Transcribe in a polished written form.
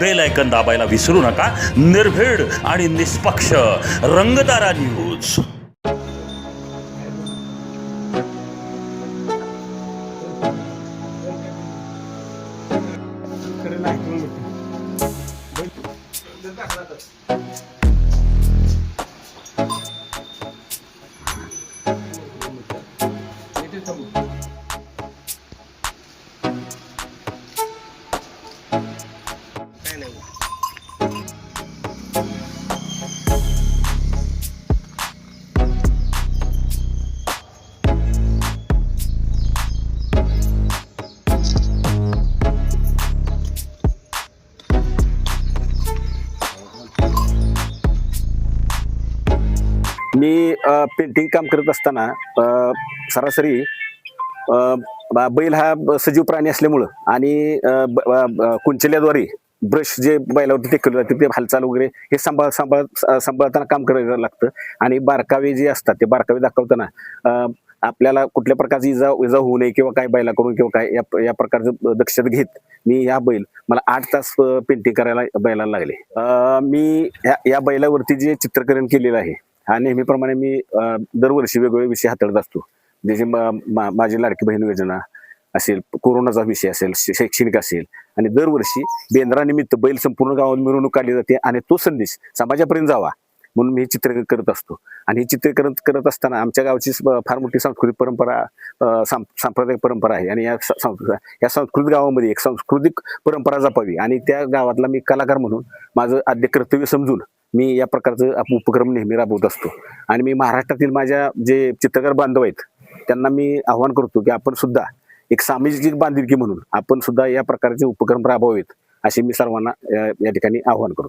Bell icon दाबायला विसरू नका. निर्भीड आणि निष्पक्ष रंगतारा न्यूज. मी पेंटिंग काम करत असताना सरासरी बैल हा सजीव प्राणी असल्यामुळं आणि कुंचल्याद्वारे ब्रश जे बैलावरती टेकवले जाते ते हालचाल वगैरे हे सांभाळताना काम करायला लागतं. आणि बारकावे जे असतात ते बारकावे दाखवताना आपल्याला कुठल्या प्रकारची इजा होऊ नये किंवा काय बैलाकडून किंवा काय या प्रकारचं दक्षता घेत मी मला 8 तास पेंटिंग करायला बैलाला लागले. मी या बैलावरती जे चित्रकरण केलेलं आहे हा नेहमीप्रमाणे मी दरवर्षी वेगवेगळे विषय हाताळत असतो. जसे माझी लाडकी बहीण योजना असेल, कोरोनाचा विषय असेल, शैक्षणिक असेल, आणि दरवर्षी बेंद्रानिमित्त बैल संपूर्ण गावात मिरवणूक काढली जाते आणि तो संदेश समाजापर्यंत जावा म्हणून मी हे चित्र करत असतो. आणि हे चित्रीकरण करत असताना आमच्या गावची फार मोठी सांस्कृतिक परंपरा, सांप्रदायिक परंपरा आहे. आणि या सांस्कृतिक गावामध्ये एक सांस्कृतिक परंपरा जपावी आणि त्या गावातला मी कलाकार म्हणून माझं आद्य कर्तव्य समजून मी या प्रकारचं उपक्रम नेहमी राबवत असतो. आणि मी महाराष्ट्रातील माझ्या जे चित्रकार बांधव आहेत त्यांना मी आव्हान करतो की आपण सुद्धा एक सामाजिक बांधिलकी म्हणून आपण सुद्धा या प्रकारचे उपक्रम राबवावेत असे मी सर्वांना या ठिकाणी आव्हान करतो.